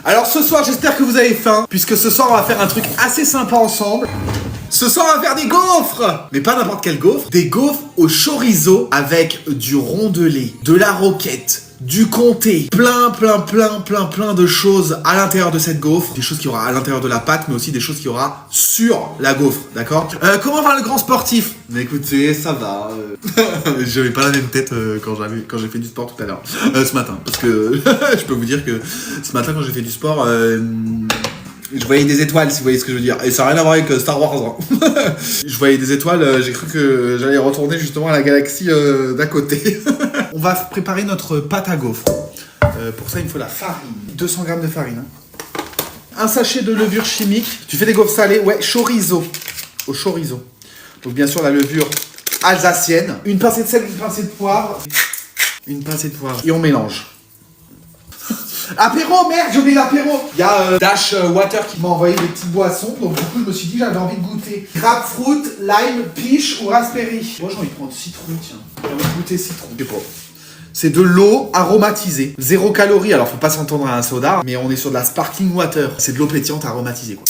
Alors ce soir, j'espère que vous avez faim, puisque ce soir, on va faire un truc assez sympa ensemble. Ce soir, on va faire des gaufres. Mais pas n'importe quel gaufre. Des gaufres au chorizo avec du rondelé, de la roquette, du comté. Plein de choses à l'intérieur de cette gaufre. Des choses qu'il y aura à l'intérieur de la pâte, mais aussi des choses qu'il y aura sur la gaufre, d'accord? Comment va le grand sportif? Mais écoutez, ça va. J'avais pas la même tête quand j'ai fait du sport tout à l'heure. Ce matin. Parce que je peux vous dire que ce matin, quand j'ai fait du sport... je voyais des étoiles, si vous voyez ce que je veux dire. Et ça n'a rien à voir avec Star Wars. Hein. Je voyais des étoiles, j'ai cru que j'allais retourner justement à la galaxie d'à côté. On va préparer notre pâte à gaufres. Pour ça, il me faut la farine. 200 g de farine. Hein. Un sachet de levure chimique. Tu fais des gaufres salées? Ouais, chorizo. Au chorizo. Donc bien sûr, la levure alsacienne. Une pincée de sel, une pincée de poivre. Une pincée de poivre. Et on mélange. Apéro, merde, j'ai oublié l'apéro. Il y a Dash Water qui m'a envoyé des petites boissons. Donc du coup, je me suis dit j'avais envie de goûter. Grapefruit, lime, peach ou raspberry. Moi, j'ai envie de prendre citron, tiens. J'ai envie de goûter citron. Je sais pas. C'est de l'eau aromatisée. 0 calories, alors faut pas s'entendre à un soda. Mais on est sur de la sparkling water. C'est de l'eau pétillante aromatisée, quoi.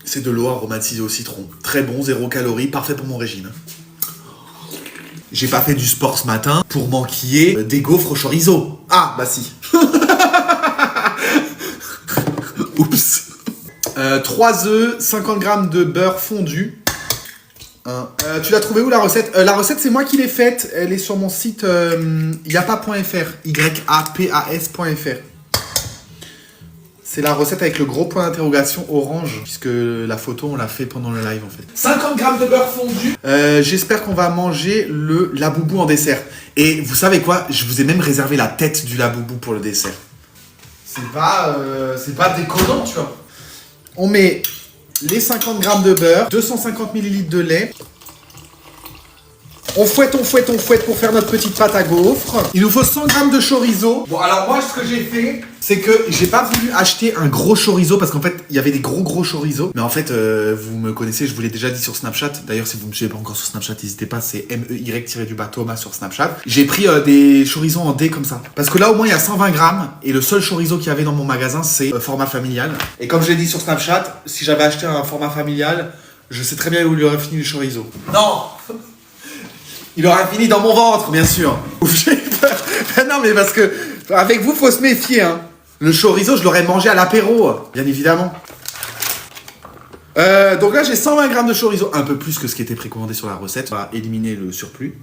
C'est de l'eau aromatisée au citron. Très bon, 0 calories, parfait pour mon régime. J'ai pas fait du sport ce matin pour m'enquiller des gaufres au chorizo. Ah, bah si. Oups. 3 œufs, 50 g de beurre fondu. Tu l'as trouvé où la recette? La recette, c'est moi qui l'ai faite. Elle est sur mon site yapa.fr. yapas.fr. C'est la recette avec le gros point d'interrogation orange, puisque la photo, on l'a fait pendant le live, en fait. 50 g de beurre fondu. J'espère qu'on va manger le laboubou en dessert. Et vous savez quoi? Je vous ai même réservé la tête du laboubou pour le dessert. C'est pas déconnant, tu vois. On met les 50 g de beurre, 250 ml de lait. On fouette pour faire notre petite pâte à gaufres. Il nous faut 100 g de chorizo. Bon, alors moi, ce que j'ai fait, c'est que j'ai pas voulu acheter un gros chorizo parce qu'en fait, il y avait des gros chorizo. Mais en fait, vous me connaissez, je vous l'ai déjà dit sur Snapchat. D'ailleurs, si vous me suivez pas encore sur Snapchat, n'hésitez pas, c'est MEY-Thomas sur Snapchat. J'ai pris des chorizos en dés comme ça. Parce que là, au moins, il y a 120 g. Et le seul chorizo qu'il y avait dans mon magasin, c'est format familial. Et comme je l'ai dit sur Snapchat, si j'avais acheté un format familial, je sais très bien où il aurait fini le chorizo. Non! Il aura fini dans mon ventre, bien sûr. J'ai peur. Non, mais parce que avec vous, faut se méfier. Hein. Le chorizo, je l'aurais mangé à l'apéro, bien évidemment. Donc là, j'ai 120 g de chorizo, un peu plus que ce qui était précommandé sur la recette. On va éliminer le surplus.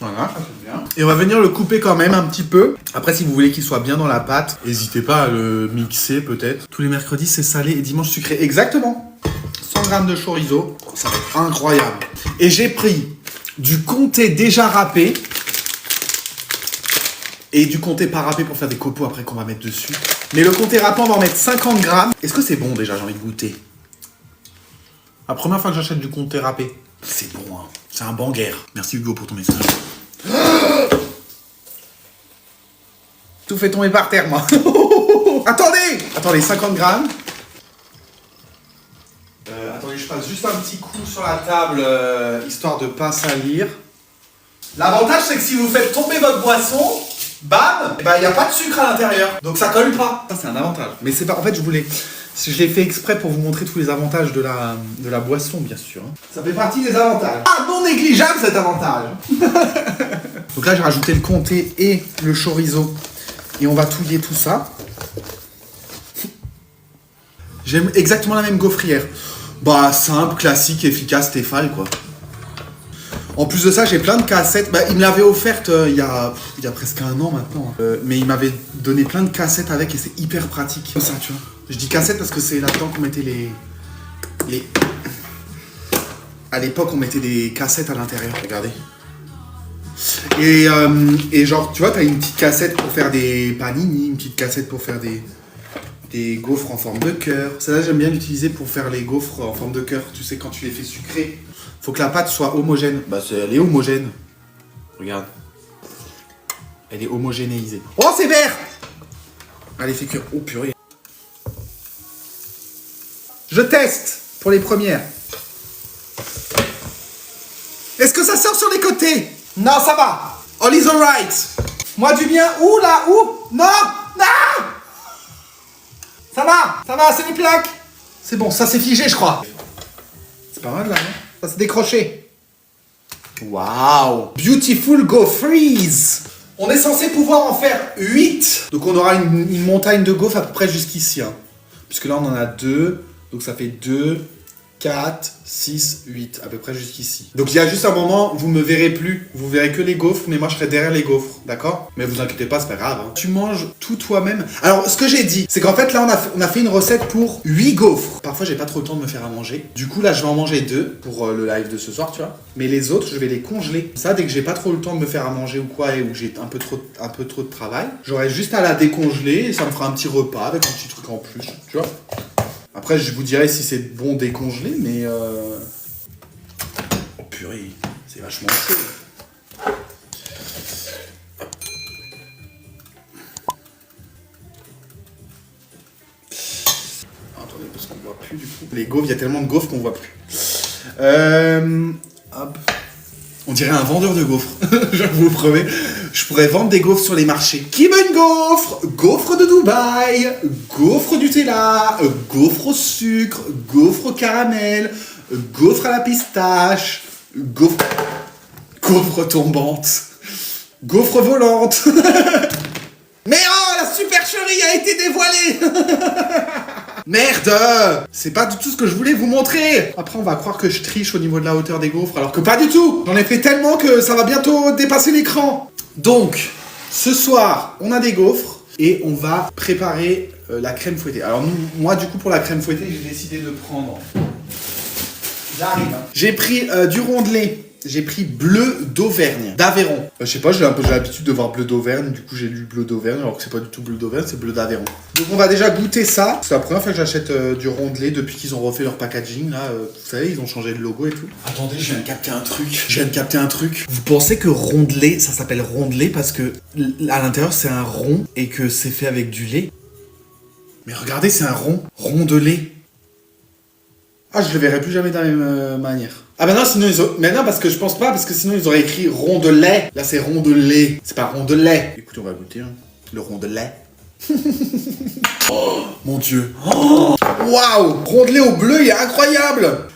Voilà, ça c'est bien. Et on va venir le couper quand même un petit peu. Après, si vous voulez qu'il soit bien dans la pâte, n'hésitez pas à le mixer peut-être. Tous les mercredis, c'est salé et dimanche sucré. Exactement. 100 g de chorizo, ça va être incroyable. Et j'ai pris du comté déjà râpé et du comté pas râpé pour faire des copeaux après qu'on va mettre dessus. Mais le comté râpé, on va en mettre 50 g. Est-ce que c'est bon déjà? J'ai envie de goûter. La première fois que j'achète du comté râpé, c'est bon, hein. C'est un banger. Merci Hugo pour ton message. Tout fait tomber par terre, moi. Attendez, 50 g. Attendez, je passe juste un petit coup sur la table, histoire de pas salir. L'avantage, c'est que si vous faites tomber votre boisson, bam, il n'y a pas de sucre à l'intérieur. Donc ça colle pas. Ça, c'est un avantage. Mais c'est pas... En fait, je l'ai fait exprès pour vous montrer tous les avantages de la boisson, bien sûr. Ça fait partie des avantages. Ah, non négligeable, cet avantage. Donc là, j'ai rajouté le comté et le chorizo. Et on va touiller tout ça. J'aime exactement la même gaufrière. Bah, simple, classique, efficace, Tefal, quoi. En plus de ça, j'ai plein de cassettes. Bah, il me l'avait offerte il y a presque un an maintenant. Mais il m'avait donné plein de cassettes avec et c'est hyper pratique. Comme ça, tu vois. Je dis cassettes parce que c'est là-dedans qu'on mettait les... À l'époque, on mettait des cassettes à l'intérieur, regardez. Et genre, tu vois, t'as une petite cassette pour faire des panini, une petite cassette pour faire des gaufres en forme de cœur. Celle-là, j'aime bien l'utiliser pour faire les gaufres en forme de cœur. Tu sais, quand tu les fais sucrées, faut que la pâte soit homogène. Bah, elle est homogène. Regarde. Elle est homogénéisée. Oh, c'est vert! Allez, fais cuire. Oh, purée. Je teste pour les premières. Est-ce que ça sort sur les côtés? Non, ça va. All is alright. Moi du bien. Ouh là, ouh. Non, non. Ça va, c'est les plaques. C'est bon, ça c'est figé, je crois. C'est pas mal là, non? Ça s'est décroché. Waouh. Beautiful Go Freeze. On est censé pouvoir en faire 8. Donc on aura une montagne de gaufres à peu près jusqu'ici. Hein. Puisque là on en a 2. Donc ça fait 2, 4, 6, 8, à peu près jusqu'ici. Donc il y a juste un moment, vous me verrez plus. Vous verrez que les gaufres, mais moi je serai derrière les gaufres, d'accord? Mais vous inquiétez pas, c'est pas grave. Hein. Tu manges tout toi-même. Alors ce que j'ai dit, c'est qu'en fait là on a fait une recette pour 8 gaufres. Parfois j'ai pas trop le temps de me faire à manger. Du coup là je vais en manger 2 pour le live de ce soir, tu vois. Mais les autres, je vais les congeler. Ça, dès que j'ai pas trop le temps de me faire à manger ou quoi, et où j'ai un peu trop de travail, j'aurai juste à la décongeler et ça me fera un petit repas avec un petit truc en plus, tu vois. Après, je vous dirai si c'est bon décongelé, mais oh purée, c'est vachement chaud. Attendez, parce qu'on voit plus du coup. Les gaufres, il y a tellement de gaufres qu'on voit plus. Hop. On dirait un vendeur de gaufres, je vous promets. Je pourrais vendre des gaufres sur les marchés. Qui veut une gaufre? Gaufre de Dubaï, gaufre du Nutella, gaufre au sucre, gaufre au caramel, gaufre à la pistache, gaufre tombante, gaufre volante. Mais oh, la supercherie a été dévoilée. Merde! C'est pas du tout ce que je voulais vous montrer! Après, on va croire que je triche au niveau de la hauteur des gaufres, alors que pas du tout! J'en ai fait tellement que ça va bientôt dépasser l'écran! Donc, ce soir, on a des gaufres et on va préparer la crème fouettée. Alors, moi, du coup, pour la crème fouettée, j'ai décidé de prendre... J'arrive. Hein. J'ai pris du rondelet. J'ai pris bleu d'Auvergne, d'Aveyron. Je sais pas, j'ai l'habitude de voir bleu d'Auvergne, du coup j'ai lu bleu d'Auvergne, alors que c'est pas du tout bleu d'Auvergne, c'est bleu d'Aveyron. Donc on va déjà goûter ça. C'est la première fois que j'achète du rondelet depuis qu'ils ont refait leur packaging, là. Vous savez, ils ont changé le logo et tout. Attendez, je viens de capter un truc. Vous pensez que rondelet, ça s'appelle rondelet parce que à l'intérieur c'est un rond et que c'est fait avec du lait? Mais regardez, c'est un rond de lait. Ah, je le verrai plus jamais de la même manière. Ah bah non, sinon ils ont... Mais non, parce que je pense pas, parce que sinon ils auraient écrit rond de lait. Là, c'est rond de lait. C'est pas rond de lait. Écoutez, on va goûter, hein. Le rond de lait. Oh, mon Dieu. Oh, waouh. Rond de lait au bleu, il est incroyable.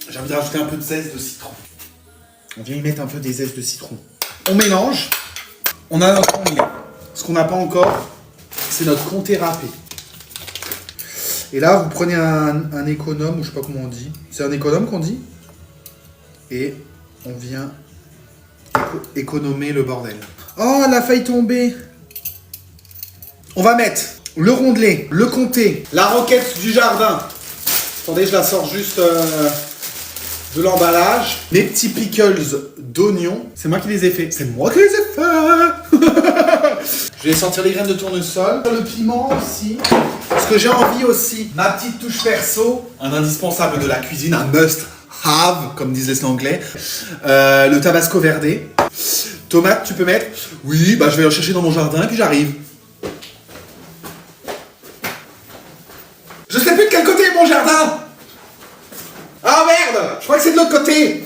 J'ai envie de rajouter un peu de zeste de citron. On vient y mettre un peu des zestes de citron. On mélange. On a notre rondelet. Ce qu'on n'a pas encore, c'est notre comté râpé. Et là, vous prenez un économe, ou je sais pas comment on dit. C'est un économe qu'on dit. Et on vient économer le bordel. Oh, elle a failli tomber. On va mettre le rondelet, le comté, la roquette du jardin. Attendez, je la sors juste de l'emballage. Les petits pickles d'oignons. C'est moi qui les ai faits. C'est moi qui les ai faits. Je vais sortir les graines de tournesol. Le piment aussi. Parce que j'ai envie aussi, ma petite touche perso, un indispensable de la cuisine, un must have, comme disent les Anglais. Le tabasco verdé. Tomate, tu peux mettre? Oui, bah je vais en chercher dans mon jardin et puis j'arrive. Je sais plus de quel côté est mon jardin. Ah merde, je crois que c'est de l'autre côté.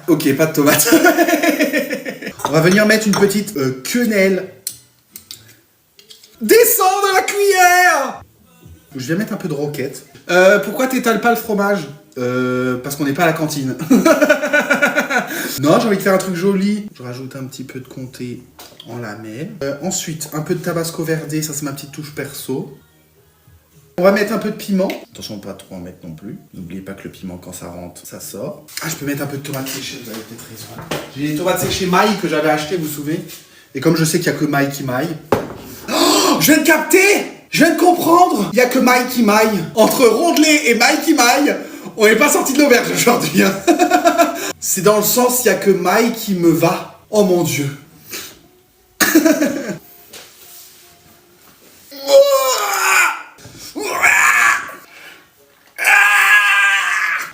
Ok, pas de tomate. On va venir mettre une petite quenelle. Descends de la cuillère. Je vais mettre un peu de roquette. Pourquoi t'étales pas le fromage? Parce qu'on n'est pas à la cantine. Non, j'ai envie de faire un truc joli. Je rajoute un petit peu de comté en lamelles. Ensuite, un peu de tabasco verdé. Ça, c'est ma petite touche perso. On va mettre un peu de piment. Attention, pas trop en mettre non plus. N'oubliez pas que le piment, quand ça rentre, ça sort. Ah, je peux mettre un peu de tomates séchées. Vous avez peut-être raison. J'ai des tomates séchées mailles que j'avais achetées, vous vous souvenez? Et comme je sais qu'il n'y a que maille qui maille... Oh, je viens de capter! Je viens de comprendre! Il n'y a que maille qui maille. Entre rondelet et maille qui maille, on n'est pas sorti de l'auberge aujourd'hui. Hein. C'est dans le sens, il n'y a que maille qui me va. Oh mon Dieu.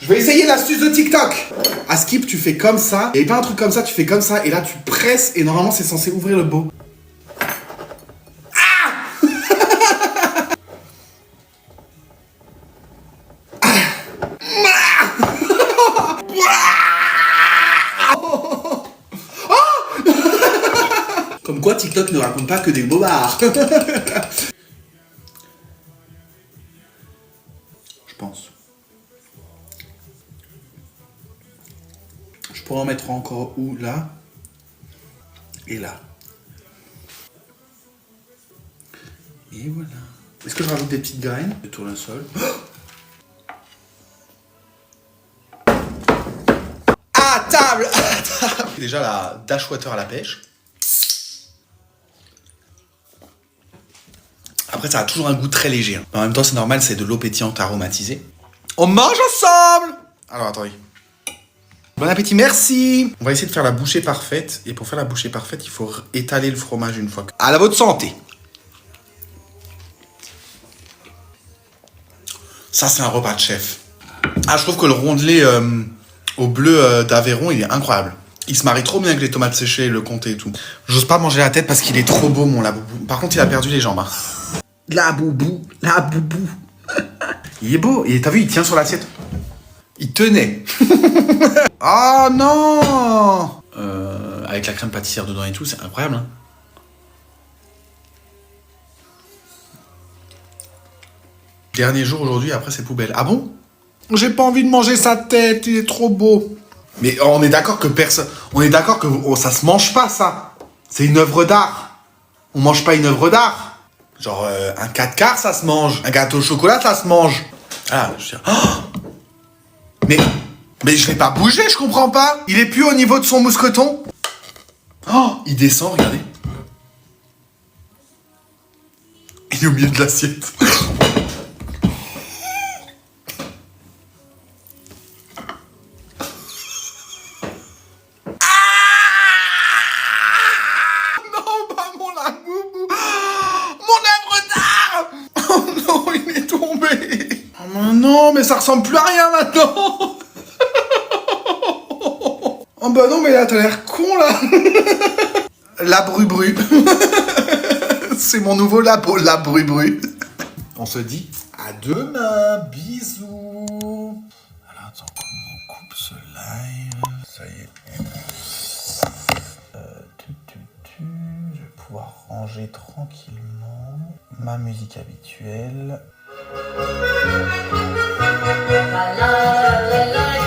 Je vais essayer l'astuce de TikTok. À Skip, tu fais comme ça. Et pas un truc comme ça, tu fais comme ça. Et là, tu presses. Et normalement, c'est censé ouvrir le pot. quoi TikTok ne raconte pas que des bobards? Je pense. Je pourrais en mettre encore où? Là. Et là. Et voilà. Est-ce que je rajoute des petites graines de tournesol? À table! Déjà la Dashwater à la pêche. Après, ça a toujours un goût très léger. Hein. En même temps, c'est normal, c'est de l'eau pétillante aromatisée. On mange ensemble! Alors, attendez. Bon appétit, merci! On va essayer de faire la bouchée parfaite. Et pour faire la bouchée parfaite, il faut étaler le fromage une fois. À la votre santé! Ça, c'est un repas de chef. Ah, je trouve que le rondelet au bleu d'Aveyron, il est incroyable. Il se marie trop bien avec les tomates séchées, le comté et tout. J'ose pas manger la tête parce qu'il est trop beau, mon laboubou. Par contre, il a perdu les jambes. Hein. Laboubou, laboubou. Il est beau. Et t'as vu, il tient sur l'assiette. Il tenait. Oh non! Avec la crème pâtissière dedans et tout, c'est incroyable. Hein. Dernier jour aujourd'hui, après c'est poubelle. Ah bon? J'ai pas envie de manger sa tête, il est trop beau. Mais on est d'accord que personne... On est d'accord que ça se mange pas, ça. C'est une œuvre d'art. On mange pas une œuvre d'art. Genre, un 4 quarts, ça se mange. Un gâteau au chocolat, ça se mange. Ah, je veux dire... Oh, mais je l'ai pas bougé, je comprends pas. Il est plus au niveau de son mousqueton. Oh, il descend, regardez. Il est au milieu de l'assiette. Non, mais ça ressemble plus à rien maintenant. Oh bah non, mais là, t'as l'air con, là. La bru-bru. C'est mon nouveau labo, la bru-bru. On se dit à demain. Bisous. Alors, attends, comment on coupe ce live? Ça y est. Je vais pouvoir ranger tranquillement ma musique habituelle. La la la la.